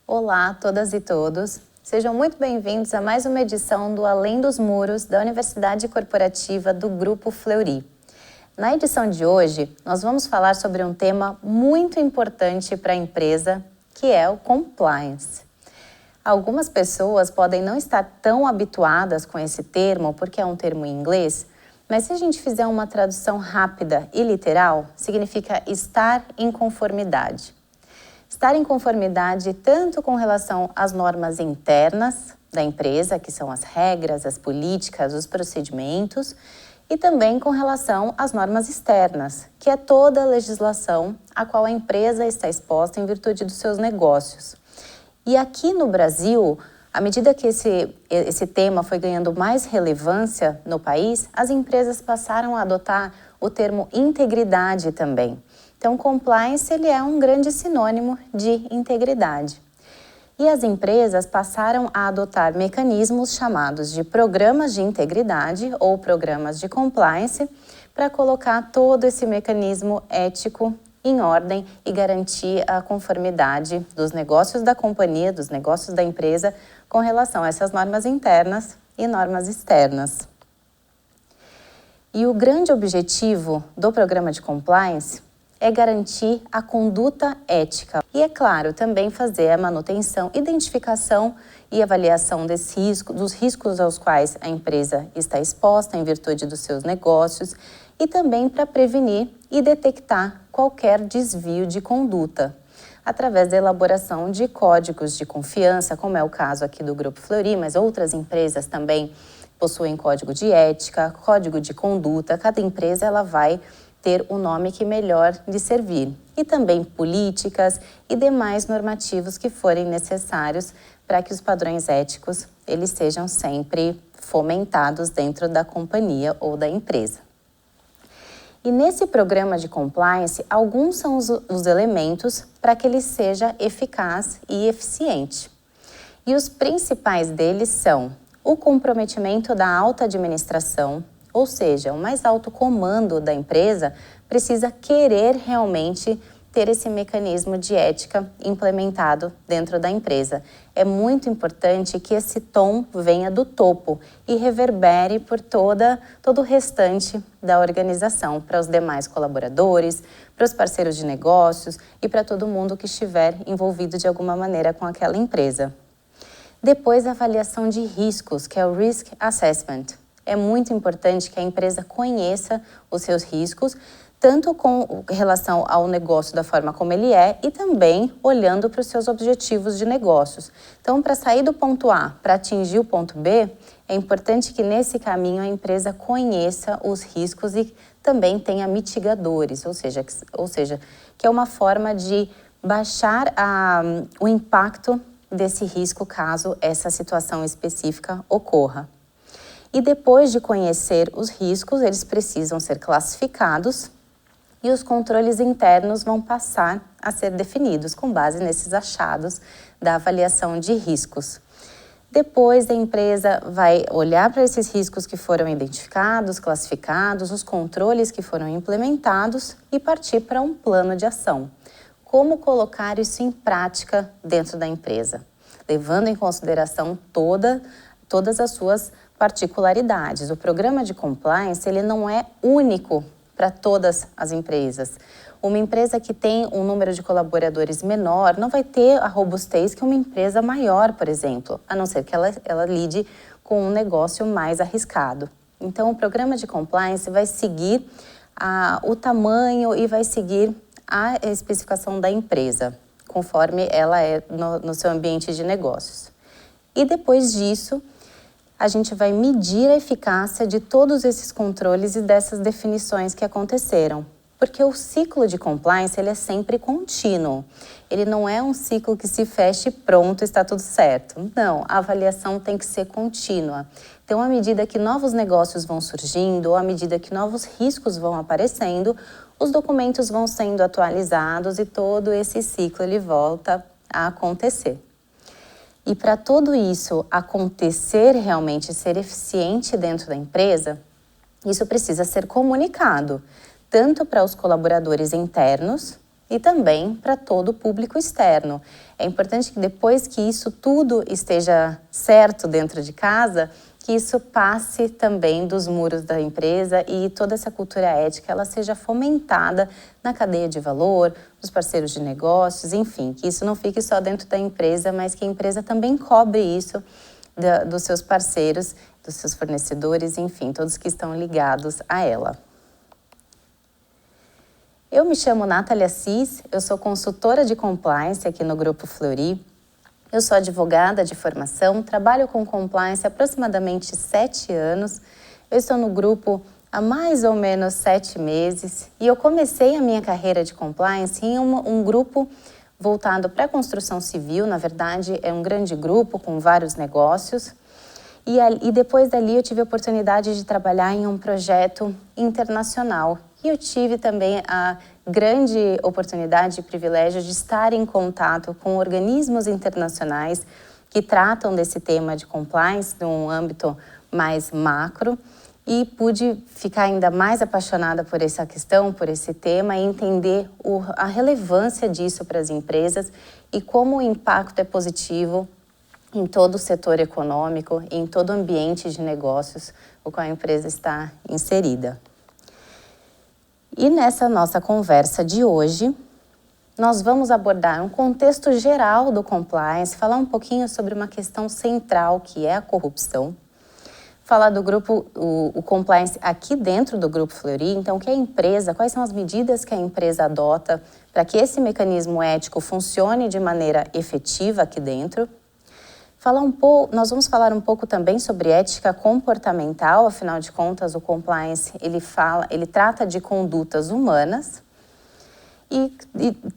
Olá a todas e todos. Sejam muito bem-vindos a mais uma edição do Além dos Muros da Universidade Corporativa do Grupo Fleury. Na edição de hoje, nós vamos falar sobre um tema muito importante para a empresa, que é o compliance. Algumas pessoas podem não estar tão habituadas com esse termo, porque é um termo em inglês, mas se a gente fizer uma tradução rápida e literal, significa estar em conformidade. Estar em conformidade tanto com relação às normas internas da empresa, que são as regras, as políticas, os procedimentos, e também com relação às normas externas, que é toda a legislação a qual a empresa está exposta em virtude dos seus negócios. E aqui no Brasil, à medida que esse tema foi ganhando mais relevância no país, as empresas passaram a adotar o termo integridade também. Então, compliance ele é um grande sinônimo de integridade. E as empresas passaram a adotar mecanismos chamados de programas de integridade ou programas de compliance para colocar todo esse mecanismo ético em ordem e garantir a conformidade dos negócios da companhia, dos negócios da empresa com relação a essas normas internas e normas externas. E o grande objetivo do programa de compliance é garantir a conduta ética e, é claro, também fazer a manutenção, identificação e avaliação dos riscos aos quais a empresa está exposta em virtude dos seus negócios e também para prevenir e detectar qualquer desvio de conduta, através da elaboração de códigos de confiança, como é o caso aqui do Grupo Fleury, mas outras empresas também possuem código de ética, código de conduta. Cada empresa ela vai ter o nome que melhor lhe servir. E também políticas e demais normativos que forem necessários para que os padrões éticos eles sejam sempre fomentados dentro da companhia ou da empresa. E nesse programa de compliance, alguns são os elementos para que ele seja eficaz e eficiente. E os principais deles são o comprometimento da alta administração, ou seja, o mais alto comando da empresa precisa querer realmente ter esse mecanismo de ética implementado dentro da empresa. É muito importante que esse tom venha do topo e reverbere por todo o restante da organização, para os demais colaboradores, para os parceiros de negócios e para todo mundo que estiver envolvido de alguma maneira com aquela empresa. Depois, a avaliação de riscos, que é o Risk Assessment. É muito importante que a empresa conheça os seus riscos, tanto com relação ao negócio da forma como ele é e também olhando para os seus objetivos de negócios. Então, para sair do ponto A para atingir o ponto B, é importante que nesse caminho a empresa conheça os riscos e também tenha mitigadores, ou seja, que é uma forma de baixar o impacto desse risco caso essa situação específica ocorra. E depois de conhecer os riscos, eles precisam ser classificados e os controles internos vão passar a ser definidos com base nesses achados da avaliação de riscos. Depois, a empresa vai olhar para esses riscos que foram identificados, classificados, os controles que foram implementados e partir para um plano de ação. Como colocar isso em prática dentro da empresa, levando em consideração todas as suas particularidades. O programa de compliance ele não é único para todas as empresas. Uma empresa que tem um número de colaboradores menor não vai ter a robustez que uma empresa maior, por exemplo, a não ser que ela lide com um negócio mais arriscado. Então, o programa de compliance vai seguir o tamanho e vai seguir a especificação da empresa, conforme ela é no seu ambiente de negócios. E depois disso, a gente vai medir a eficácia de todos esses controles e dessas definições que aconteceram. Porque o ciclo de compliance ele é sempre contínuo. Ele não é um ciclo que se fecha e pronto, está tudo certo. Não, a avaliação tem que ser contínua. Então, à medida que novos negócios vão surgindo, ou à medida que novos riscos vão aparecendo, os documentos vão sendo atualizados e todo esse ciclo ele volta a acontecer. E para tudo isso acontecer realmente, ser eficiente dentro da empresa, isso precisa ser comunicado, tanto para os colaboradores internos e também para todo o público externo. É importante que depois que isso tudo esteja certo dentro de casa, que isso passe também dos muros da empresa e toda essa cultura ética ela seja fomentada na cadeia de valor, nos parceiros de negócios, enfim, que isso não fique só dentro da empresa, mas que a empresa também cobre isso dos seus parceiros, dos seus fornecedores, enfim, todos que estão ligados a ela. Eu me chamo Nathalie Assis, eu sou consultora de compliance aqui no Grupo Fleury. Eu sou advogada de formação, trabalho com compliance há aproximadamente 7 anos. Eu estou no grupo há mais ou menos 7 meses e eu comecei a minha carreira de compliance em um grupo voltado para a construção civil. Na verdade, é um grande grupo com vários negócios. E depois dali eu tive a oportunidade de trabalhar em um projeto internacional. E eu tive também a grande oportunidade e privilégio de estar em contato com organismos internacionais que tratam desse tema de compliance num âmbito mais macro e pude ficar ainda mais apaixonada por essa questão, por esse tema e entender a relevância disso para as empresas e como o impacto é positivo em todo o setor econômico e em todo o ambiente de negócios no qual a empresa está inserida. E nessa nossa conversa de hoje, nós vamos abordar um contexto geral do compliance, falar um pouquinho sobre uma questão central que é a corrupção, falar do grupo, o compliance aqui dentro do Grupo Fleury, então que a empresa, quais são as medidas que a empresa adota para que esse mecanismo ético funcione de maneira efetiva aqui dentro. Nós vamos falar um pouco também sobre ética comportamental, afinal de contas o compliance ele trata de condutas humanas e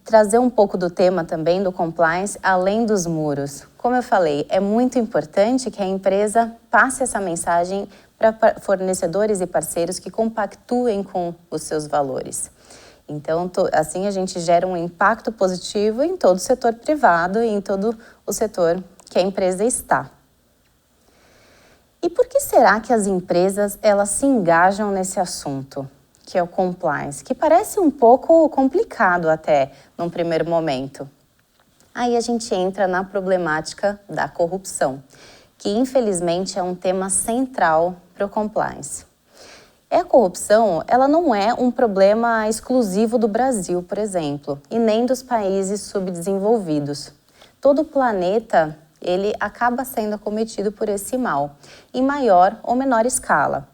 trazer um pouco do tema também do compliance além dos muros. Como eu falei, é muito importante que a empresa passe essa mensagem para fornecedores e parceiros que compactuem com os seus valores. Então, assim a gente gera um impacto positivo em todo o setor privado e em todo o setor que a empresa está. E por que será que as empresas elas se engajam nesse assunto, que é o compliance, que parece um pouco complicado até num primeiro momento? Aí a gente entra na problemática da corrupção, que infelizmente é um tema central para o compliance. A corrupção, ela não é um problema exclusivo do Brasil, por exemplo, e nem dos países subdesenvolvidos. Todo o planeta ele acaba sendo acometido por esse mal, em maior ou menor escala.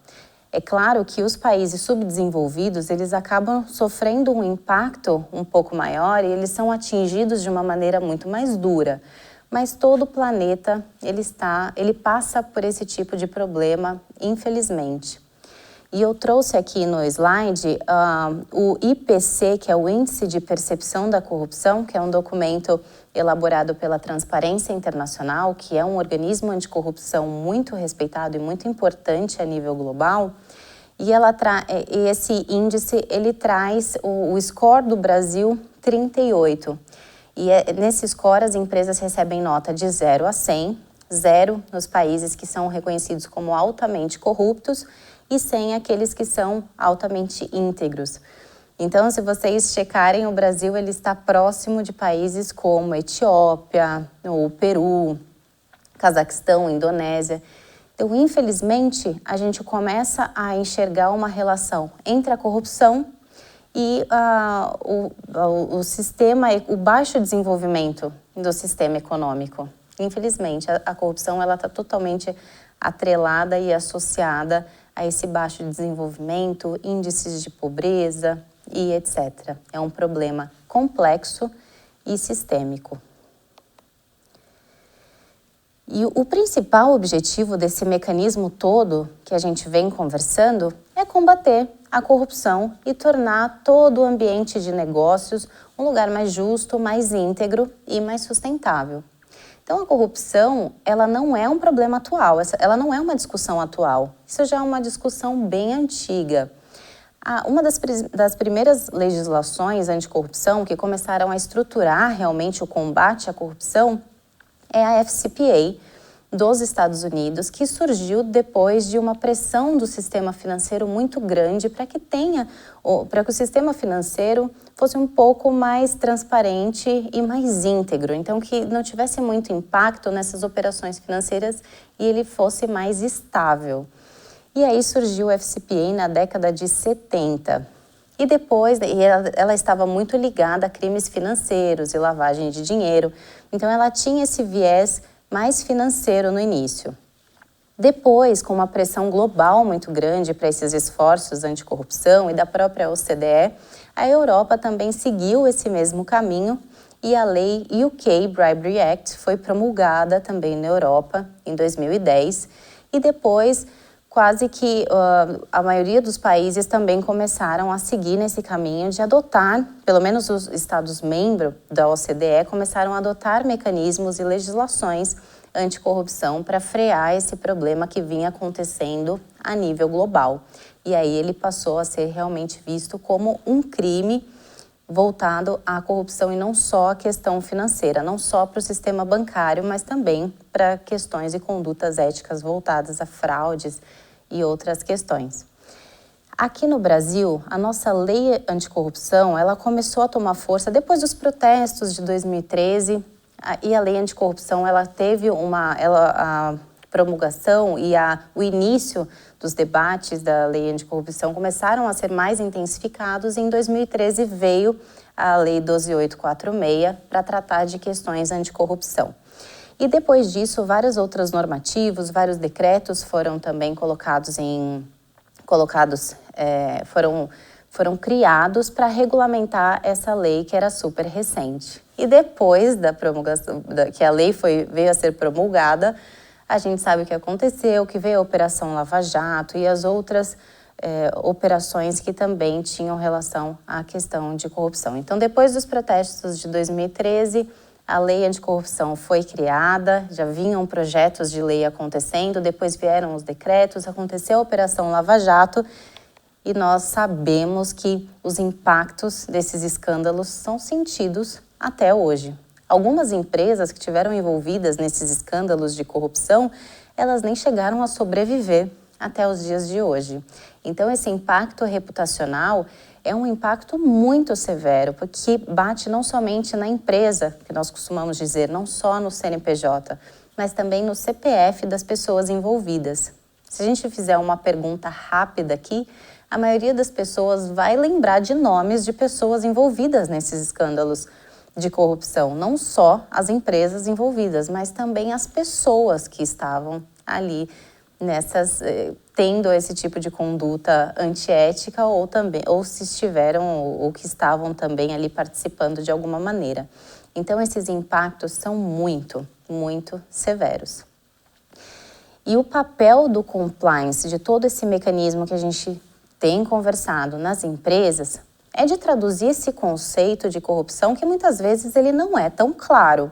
É claro que os países subdesenvolvidos, eles acabam sofrendo um impacto um pouco maior e eles são atingidos de uma maneira muito mais dura. Mas todo o planeta, ele passa por esse tipo de problema, infelizmente. E eu trouxe aqui no slide o IPC, que é o Índice de Percepção da Corrupção, que é um documento elaborado pela Transparência Internacional, que é um organismo anticorrupção muito respeitado e muito importante a nível global. E esse índice ele traz o score do Brasil 38. E nesse score as empresas recebem nota de 0 a 100, 0 nos países que são reconhecidos como altamente corruptos e 100 aqueles que são altamente íntegros. Então, se vocês checarem, o Brasil ele está próximo de países como Etiópia, o Peru, Cazaquistão, Indonésia. Então, infelizmente, a gente começa a enxergar uma relação entre a corrupção e o sistema, o baixo desenvolvimento do sistema econômico. Infelizmente, a corrupção ela está totalmente atrelada e associada a esse baixo desenvolvimento, índices de pobreza e etc. É um problema complexo e sistêmico. E o principal objetivo desse mecanismo todo que a gente vem conversando é combater a corrupção e tornar todo o ambiente de negócios um lugar mais justo, mais íntegro e mais sustentável. Então, a corrupção, ela não é um problema atual, ela não é uma discussão atual. Isso já é uma discussão bem antiga. Uma das primeiras legislações anticorrupção que começaram a estruturar realmente o combate à corrupção é a FCPA, dos Estados Unidos, que surgiu depois de uma pressão do sistema financeiro muito grande para que o sistema financeiro fosse um pouco mais transparente e mais íntegro, então que não tivesse muito impacto nessas operações financeiras e ele fosse mais estável. E aí surgiu o FCPA na década de 70. E depois, ela estava muito ligada a crimes financeiros e lavagem de dinheiro, então ela tinha esse viés mais financeiro no início. Depois, com uma pressão global muito grande para esses esforços anticorrupção e da própria OCDE, a Europa também seguiu esse mesmo caminho e a lei UK Bribery Act foi promulgada também na Europa em 2010 e depois quase que a maioria dos países também começaram a seguir nesse caminho de adotar, pelo menos os Estados-membros da OCDE, começaram a adotar mecanismos e legislações anticorrupção para frear esse problema que vinha acontecendo a nível global. E aí ele passou a ser realmente visto como um crime voltado à corrupção e não só a questão financeira, não só para o sistema bancário, mas também para questões e condutas éticas voltadas a fraudes e outras questões. Aqui no Brasil, a nossa lei anticorrupção, ela começou a tomar força depois dos protestos de 2013, e a lei anticorrupção, ela teve a promulgação e o início dos debates da lei anticorrupção começaram a ser mais intensificados e em 2013 veio a lei 12.846 para tratar de questões anticorrupção. E depois disso, vários outros normativos, vários decretos foram também foram criados para regulamentar essa lei que era super recente. E depois da promulgação, que a lei veio a ser promulgada, a gente sabe o que aconteceu, que veio a Operação Lava Jato e as outras operações que também tinham relação à questão de corrupção. Então, depois dos protestos de 2013, a lei anticorrupção foi criada, já vinham projetos de lei acontecendo, depois vieram os decretos, aconteceu a Operação Lava Jato e nós sabemos que os impactos desses escândalos são sentidos até hoje. Algumas empresas que tiveram envolvidas nesses escândalos de corrupção, elas nem chegaram a sobreviver até os dias de hoje. Então, esse impacto reputacional é um impacto muito severo, porque bate não somente na empresa, que nós costumamos dizer, não só no CNPJ, mas também no CPF das pessoas envolvidas. Se a gente fizer uma pergunta rápida aqui, a maioria das pessoas vai lembrar de nomes de pessoas envolvidas nesses escândalos de corrupção, não só as empresas envolvidas, mas também as pessoas que estavam ali tendo esse tipo de conduta antiética ou se estiveram ou que estavam também ali participando de alguma maneira. Então, esses impactos são muito, muito severos. E o papel do compliance, de todo esse mecanismo que a gente tem conversado nas empresas, é de traduzir esse conceito de corrupção que muitas vezes ele não é tão claro.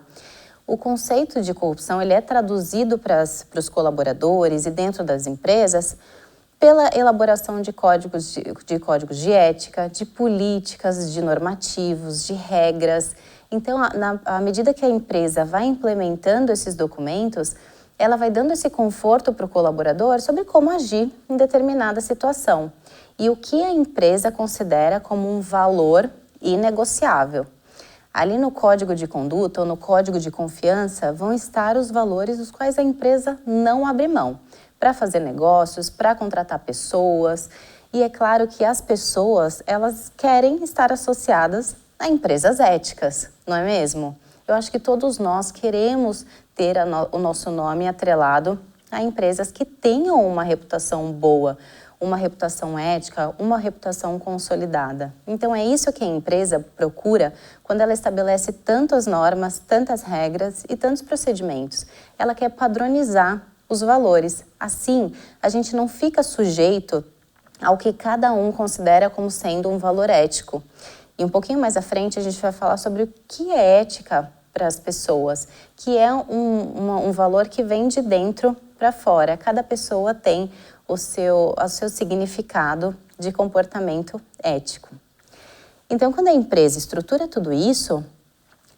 O conceito de corrupção ele é traduzido para os colaboradores e dentro das empresas pela elaboração de códigos de ética, de políticas, de normativos, de regras. Então, à medida que a empresa vai implementando esses documentos, ela vai dando esse conforto para o colaborador sobre como agir em determinada situação e o que a empresa considera como um valor inegociável. Ali no código de conduta ou no código de confiança vão estar os valores dos quais a empresa não abre mão para fazer negócios, para contratar pessoas. E é claro que as pessoas, elas querem estar associadas a empresas éticas, não é mesmo? Eu acho que todos nós queremos ter o nosso nome atrelado a empresas que tenham uma reputação boa, uma reputação ética, uma reputação consolidada. Então, é isso que a empresa procura quando ela estabelece tantas normas, tantas regras e tantos procedimentos. Ela quer padronizar os valores. Assim, a gente não fica sujeito ao que cada um considera como sendo um valor ético. E um pouquinho mais à frente, a gente vai falar sobre o que é ética para as pessoas, que é um valor que vem de dentro para fora. Cada pessoa tem o seu significado de comportamento ético. Então, quando a empresa estrutura tudo isso,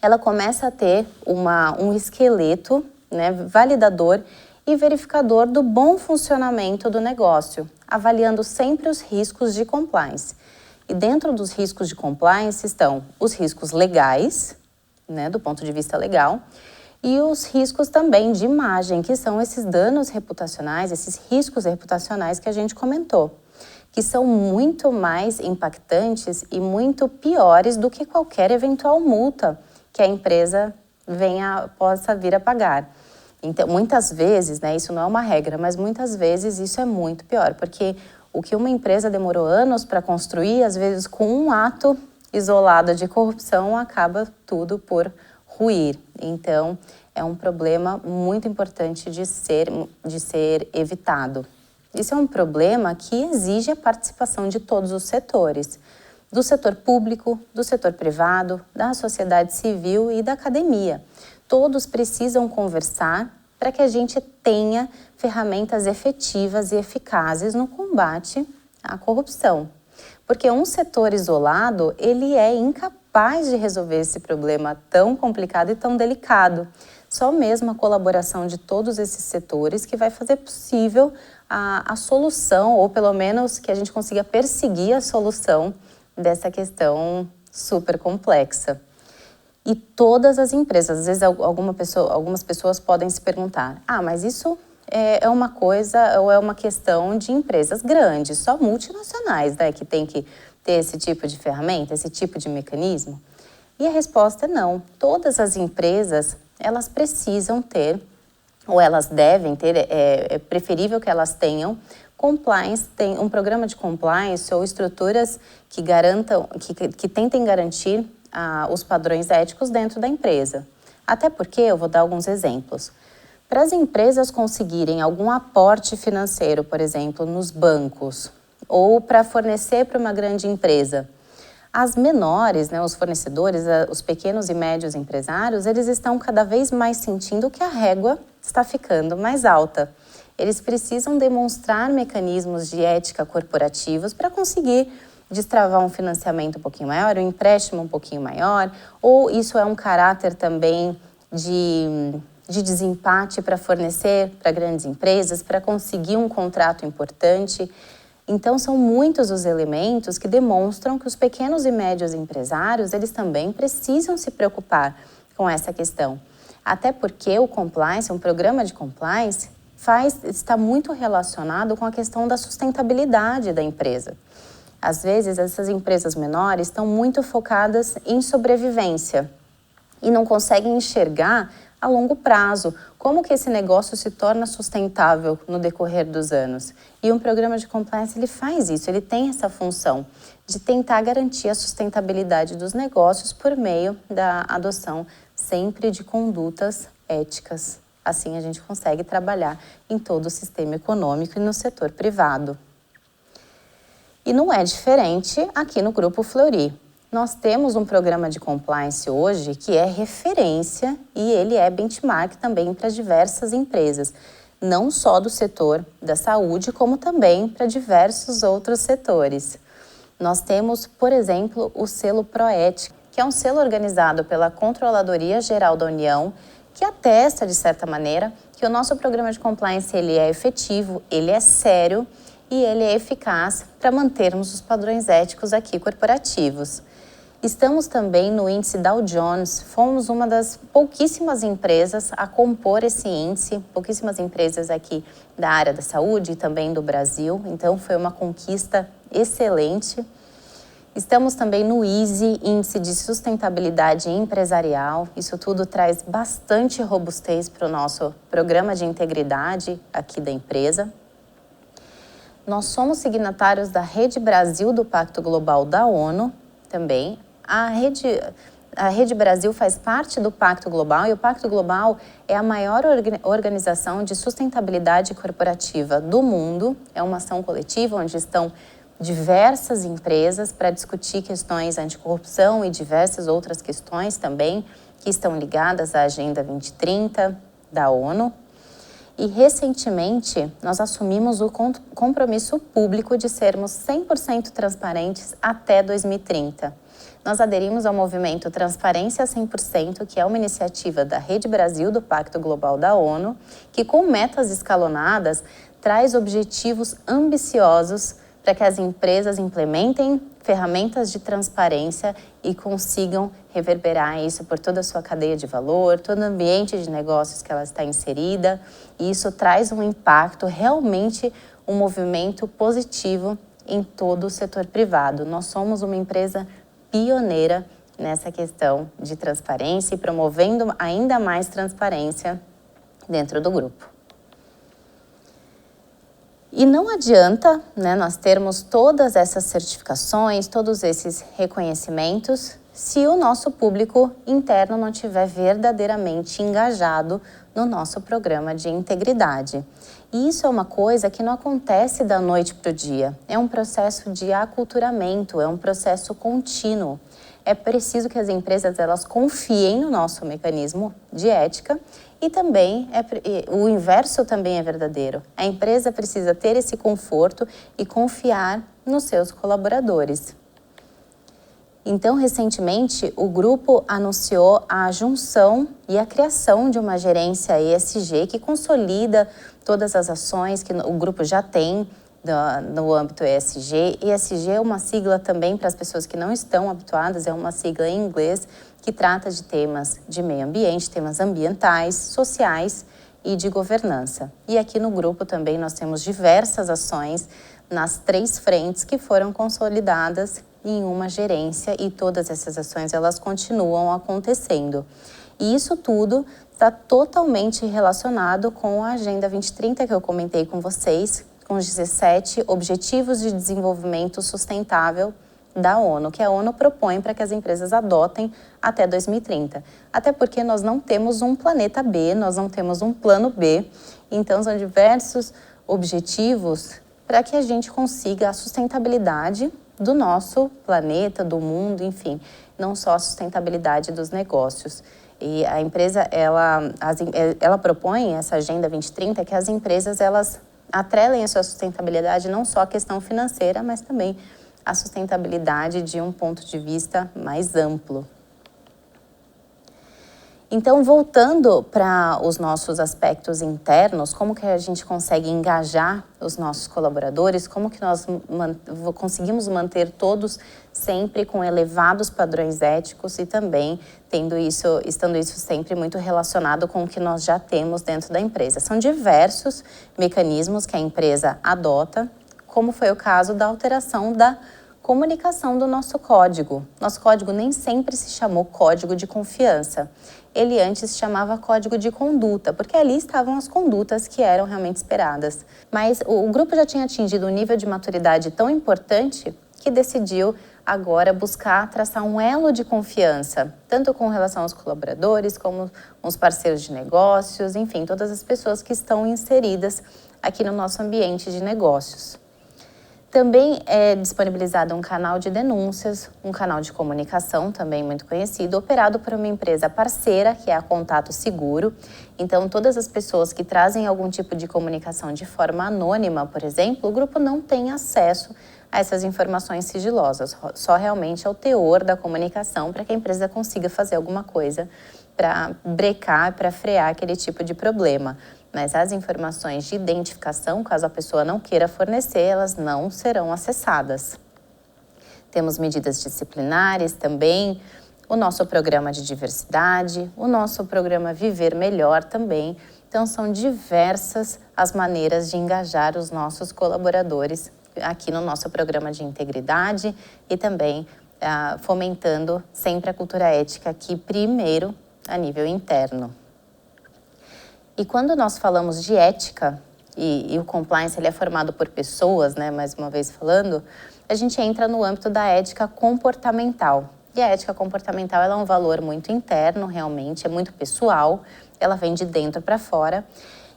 ela começa a ter um esqueleto né, validador e verificador do bom funcionamento do negócio, avaliando sempre os riscos de compliance. E dentro dos riscos de compliance estão os riscos legais, né, do ponto de vista legal, e os riscos também de imagem, que são esses danos reputacionais, esses riscos reputacionais que a gente comentou, que são muito mais impactantes e muito piores do que qualquer eventual multa que a empresa possa vir a pagar. Então, muitas vezes, né, isso não é uma regra, mas muitas vezes isso é muito pior, porque o que uma empresa demorou anos para construir, às vezes com um ato isolado de corrupção, acaba tudo por ruir. Então, é um problema muito importante de ser evitado. Isso é um problema que exige a participação de todos os setores, do setor público, do setor privado, da sociedade civil e da academia. Todos precisam conversar para que a gente tenha ferramentas efetivas e eficazes no combate à corrupção. Porque um setor isolado, ele é incapaz de resolver esse problema tão complicado e tão delicado. Só mesmo a colaboração de todos esses setores que vai fazer possível a solução, ou pelo menos que a gente consiga perseguir a solução dessa questão super complexa. E todas as empresas, às vezes algumas pessoas podem se perguntar, mas isso é uma coisa ou é uma questão de empresas grandes, só multinacionais, né, que tem que ter esse tipo de ferramenta, esse tipo de mecanismo? E a resposta é não. Todas as empresas, elas precisam ter, ou elas devem ter, é preferível que elas tenham compliance, tem um programa de compliance ou estruturas que garantam, que tentem garantir os padrões éticos dentro da empresa. Até porque, eu vou dar alguns exemplos. Para as empresas conseguirem algum aporte financeiro, por exemplo, nos bancos, ou para fornecer para uma grande empresa, as menores, né, os fornecedores, os pequenos e médios empresários, eles estão cada vez mais sentindo que a régua está ficando mais alta. Eles precisam demonstrar mecanismos de ética corporativos para conseguir destravar um financiamento um pouquinho maior, um empréstimo um pouquinho maior, ou isso é um caráter também de desempate para fornecer para grandes empresas, para conseguir um contrato importante. Então, são muitos os elementos que demonstram que os pequenos e médios empresários, eles também precisam se preocupar com essa questão. Até porque o compliance, um programa de compliance, está muito relacionado com a questão da sustentabilidade da empresa. Às vezes, essas empresas menores estão muito focadas em sobrevivência e não conseguem enxergar a longo prazo como que esse negócio se torna sustentável no decorrer dos anos. E um programa de compliance, ele faz isso, ele tem essa função de tentar garantir a sustentabilidade dos negócios por meio da adoção sempre de condutas éticas. Assim a gente consegue trabalhar em todo o sistema econômico e no setor privado. E não é diferente aqui no Grupo Fleury. Nós temos um programa de compliance hoje que é referência e ele é benchmark também para diversas empresas, não só do setor da saúde, como também para diversos outros setores. Nós temos, por exemplo, o selo Proética, que é um selo organizado pela Controladoria Geral da União, que atesta, de certa maneira, que o nosso programa de compliance ele é efetivo, ele é sério e ele é eficaz para mantermos os padrões éticos aqui corporativos. Estamos também no índice Dow Jones, fomos uma das pouquíssimas empresas a compor esse índice, pouquíssimas empresas aqui da área da saúde e também do Brasil, então foi uma conquista excelente. Estamos também no ISE, Índice de Sustentabilidade Empresarial, isso tudo traz bastante robustez para o nosso programa de integridade aqui da empresa. Nós somos signatários da Rede Brasil do Pacto Global da ONU também. A Rede Brasil faz parte do Pacto Global e o Pacto Global é a maior organização de sustentabilidade corporativa do mundo. É uma ação coletiva onde estão diversas empresas para discutir questões anticorrupção e diversas outras questões também que estão ligadas à Agenda 2030 da ONU. E, recentemente, nós assumimos o compromisso público de sermos 100% transparentes até 2030. nós aderimos ao movimento Transparência 100%, que é uma iniciativa da Rede Brasil do Pacto Global da ONU, que com metas escalonadas traz objetivos ambiciosos para que as empresas implementem ferramentas de transparência e consigam reverberar isso por toda a sua cadeia de valor, todo o ambiente de negócios que ela está inserida, e isso traz um impacto, realmente um movimento positivo em todo o setor privado. Nós somos uma empresa pioneira nessa questão de transparência e promovendo ainda mais transparência dentro do grupo. E não adianta, né, nós termos todas essas certificações, todos esses reconhecimentos, se o nosso público interno não estiver verdadeiramente engajado no nosso programa de integridade. E isso é uma coisa que não acontece da noite para o dia. É um processo de aculturamento, é um processo contínuo. É preciso que as empresas elas confiem no nosso mecanismo de ética e também o inverso também é verdadeiro. A empresa precisa ter esse conforto e confiar nos seus colaboradores. Então, recentemente, o grupo anunciou a junção e a criação de uma gerência ESG que consolida todas as ações que o grupo já tem no âmbito ESG. ESG é uma sigla também para as pessoas que não estão habituadas, é uma sigla em inglês que trata de temas de meio ambiente, temas ambientais, sociais e de governança. E aqui no grupo também nós temos diversas ações nas 3 frentes que foram consolidadas em uma gerência e todas essas ações elas continuam acontecendo. E isso tudo está totalmente relacionado com a Agenda 2030 que eu comentei com vocês, com os 17 Objetivos de Desenvolvimento Sustentável da ONU, que a ONU propõe para que as empresas adotem até 2030. Até porque nós não temos um planeta B, nós não temos um plano B, então são diversos objetivos para que a gente consiga a sustentabilidade do nosso planeta, do mundo, enfim, não só a sustentabilidade dos negócios. E a empresa, ela propõe, essa Agenda 2030, que as empresas, elas atrelem a sua sustentabilidade não só à questão financeira, mas também a sustentabilidade de um ponto de vista mais amplo. Então, voltando para os nossos aspectos internos, como que a gente consegue engajar os nossos colaboradores, como que nós conseguimos manter todos sempre com elevados padrões éticos e também estando isso sempre muito relacionado com o que nós já temos dentro da empresa. São diversos mecanismos que a empresa adota, como foi o caso da alteração da comunicação do nosso código. Nosso código nem sempre se chamou código de confiança. Ele antes se chamava código de conduta, porque ali estavam as condutas que eram realmente esperadas. Mas o grupo já tinha atingido um nível de maturidade tão importante que decidiu agora buscar traçar um elo de confiança, tanto com relação aos colaboradores, como os parceiros de negócios, enfim, todas as pessoas que estão inseridas aqui no nosso ambiente de negócios. Também é disponibilizado um canal de denúncias, um canal de comunicação também muito conhecido, operado por uma empresa parceira, que é a Contato Seguro. Então, todas as pessoas que trazem algum tipo de comunicação de forma anônima, por exemplo, o grupo não tem acesso a essas informações sigilosas, só realmente ao teor da comunicação para que a empresa consiga fazer alguma coisa para brecar, para frear aquele tipo de problema. Mas as informações de identificação, caso a pessoa não queira fornecer, elas não serão acessadas. Temos medidas disciplinares também, o nosso programa de diversidade, o nosso programa Viver Melhor também. Então, são diversas as maneiras de engajar os nossos colaboradores aqui no nosso programa de integridade e também fomentando sempre a cultura ética aqui primeiro a nível interno. E quando nós falamos de ética, e o compliance ele é formado por pessoas, né, mais uma vez falando, a gente entra no âmbito da ética comportamental. E a ética comportamental ela é um valor muito interno, realmente, é muito pessoal, ela vem de dentro para fora.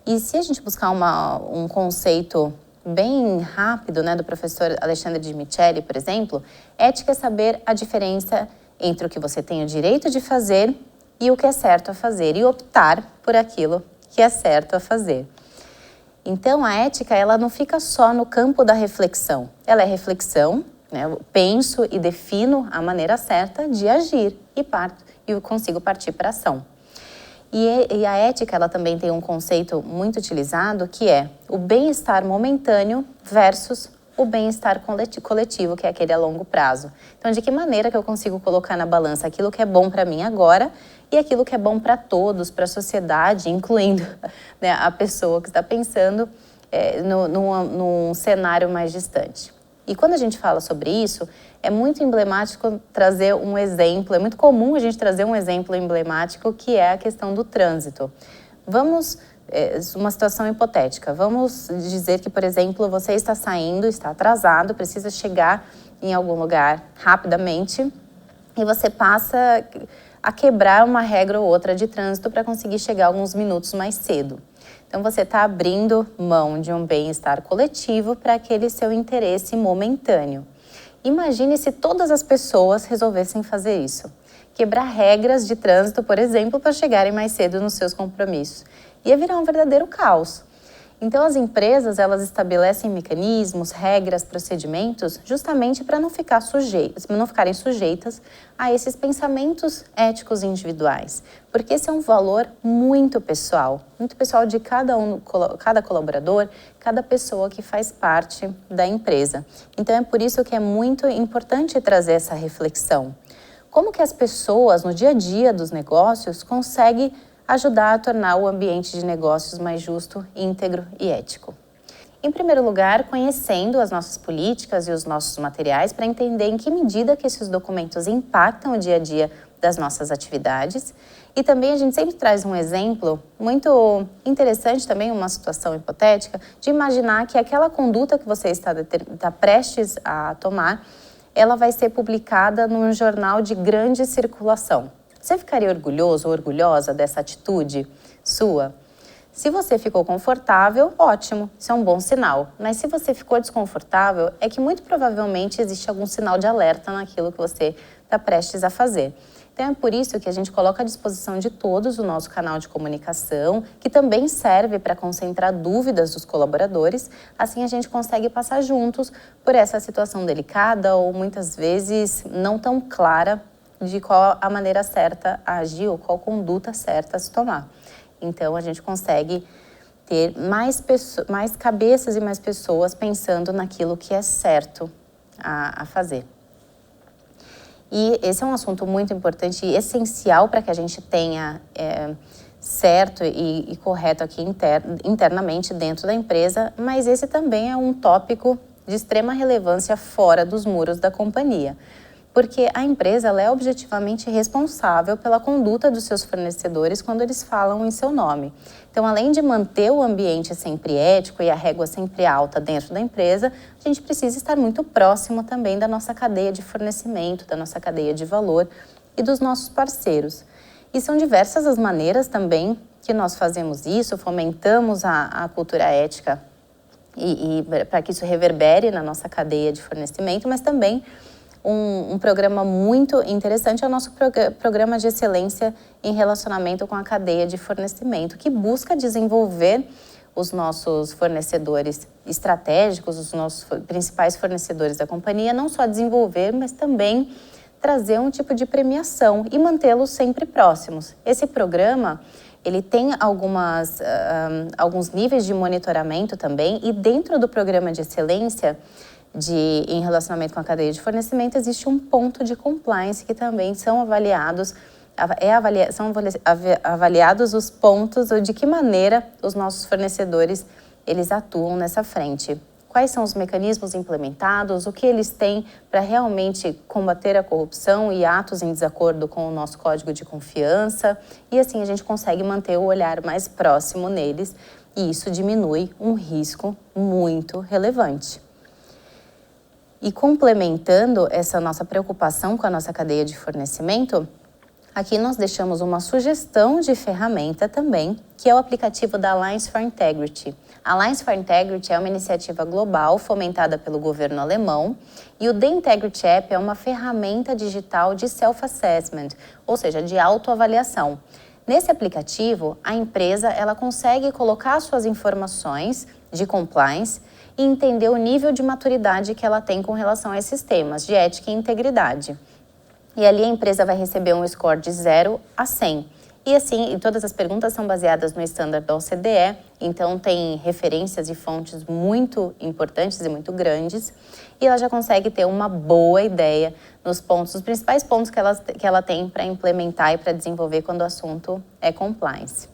E se a gente buscar um conceito bem rápido, né, do professor Alexandre de Micheli, por exemplo, ética é saber a diferença entre o que você tem o direito de fazer e o que é certo a fazer, e optar por aquilo que é certo a fazer. Então, a ética, ela não fica só no campo da reflexão. Ela é reflexão, né? Eu penso e defino a maneira certa de agir e eu consigo partir para a ação. E a ética, ela também tem um conceito muito utilizado, que é o bem-estar momentâneo versus o bem-estar coletivo, que é aquele a longo prazo. Então, de que maneira que eu consigo colocar na balança aquilo que é bom para mim agora e aquilo que é bom para todos, para a sociedade, incluindo, né, a pessoa que está pensando num cenário mais distante. E quando a gente fala sobre isso, é muito emblemático trazer um exemplo, é muito comum a gente trazer um exemplo emblemático, que é a questão do trânsito. Uma situação hipotética, vamos dizer que, por exemplo, você está saindo, está atrasado, precisa chegar em algum lugar rapidamente e você passa a quebrar uma regra ou outra de trânsito para conseguir chegar alguns minutos mais cedo. Então, você está abrindo mão de um bem-estar coletivo para aquele seu interesse momentâneo. Imagine se todas as pessoas resolvessem fazer isso. Quebrar regras de trânsito, por exemplo, para chegarem mais cedo nos seus compromissos. Ia virar um verdadeiro caos. Então, as empresas, elas estabelecem mecanismos, regras, procedimentos, justamente para não ficarem sujeitas a esses pensamentos éticos individuais. Porque esse é um valor muito pessoal de cada colaborador, cada pessoa que faz parte da empresa. Então, é por isso que é muito importante trazer essa reflexão. Como que as pessoas, no dia a dia dos negócios, conseguem ajudar a tornar o ambiente de negócios mais justo, íntegro e ético? Em primeiro lugar, conhecendo as nossas políticas e os nossos materiais para entender em que medida que esses documentos impactam o dia a dia das nossas atividades. E também a gente sempre traz um exemplo muito interessante também, uma situação hipotética, de imaginar que aquela conduta que você está prestes a tomar, ela vai ser publicada num jornal de grande circulação. Você ficaria orgulhoso ou orgulhosa dessa atitude sua? Se você ficou confortável, ótimo, isso é um bom sinal. Mas se você ficou desconfortável, é que muito provavelmente existe algum sinal de alerta naquilo que você está prestes a fazer. Então é por isso que a gente coloca à disposição de todos o nosso canal de comunicação, que também serve para concentrar dúvidas dos colaboradores. Assim a gente consegue passar juntos por essa situação delicada ou muitas vezes não tão clara de qual a maneira certa a agir ou qual conduta certa a se tomar. Então, a gente consegue ter mais cabeças e mais pessoas pensando naquilo que é certo a fazer. E esse é um assunto muito importante e essencial para que a gente tenha certo e correto aqui internamente dentro da empresa, mas esse também é um tópico de extrema relevância fora dos muros da companhia. Porque a empresa, ela é objetivamente responsável pela conduta dos seus fornecedores quando eles falam em seu nome. Então, além de manter o ambiente sempre ético e a régua sempre alta dentro da empresa, a gente precisa estar muito próximo também da nossa cadeia de fornecimento, da nossa cadeia de valor e dos nossos parceiros. E são diversas as maneiras também que nós fazemos isso, fomentamos a cultura ética e para que isso reverbere na nossa cadeia de fornecimento, mas também um programa muito interessante é o nosso programa de excelência em relacionamento com a cadeia de fornecimento, que busca desenvolver os nossos fornecedores estratégicos, os nossos principais fornecedores da companhia, não só desenvolver, mas também trazer um tipo de premiação e mantê-los sempre próximos. Esse programa, ele tem alguns níveis de monitoramento também, e dentro do programa de excelência em relacionamento com a cadeia de fornecimento, existe um ponto de compliance que também são avaliados os pontos ou de que maneira os nossos fornecedores eles atuam nessa frente. Quais são os mecanismos implementados, o que eles têm para realmente combater a corrupção e atos em desacordo com o nosso código de confiança, e assim a gente consegue manter o olhar mais próximo neles, e isso diminui um risco muito relevante. E complementando essa nossa preocupação com a nossa cadeia de fornecimento, aqui nós deixamos uma sugestão de ferramenta também, que é o aplicativo da Alliance for Integrity. A Alliance for Integrity é uma iniciativa global fomentada pelo governo alemão, e o The Integrity App é uma ferramenta digital de self-assessment, ou seja, de autoavaliação. Nesse aplicativo, a empresa ela consegue colocar suas informações de compliance e entender o nível de maturidade que ela tem com relação a esses temas de ética e integridade. E ali a empresa vai receber um score de 0 a 100. E assim, todas as perguntas são baseadas no standard da OCDE, então tem referências e fontes muito importantes e muito grandes, e ela já consegue ter uma boa ideia nos pontos, os principais pontos que ela tem para implementar e para desenvolver quando o assunto é compliance.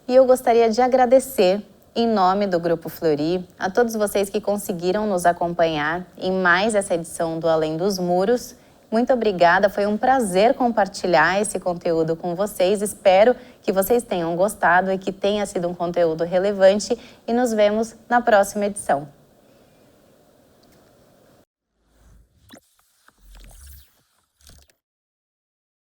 E eu gostaria de agradecer, em nome do Grupo Fleury, a todos vocês que conseguiram nos acompanhar em mais essa edição do Além dos Muros. Muito obrigada, foi um prazer compartilhar esse conteúdo com vocês. Espero que vocês tenham gostado e que tenha sido um conteúdo relevante e nos vemos na próxima edição.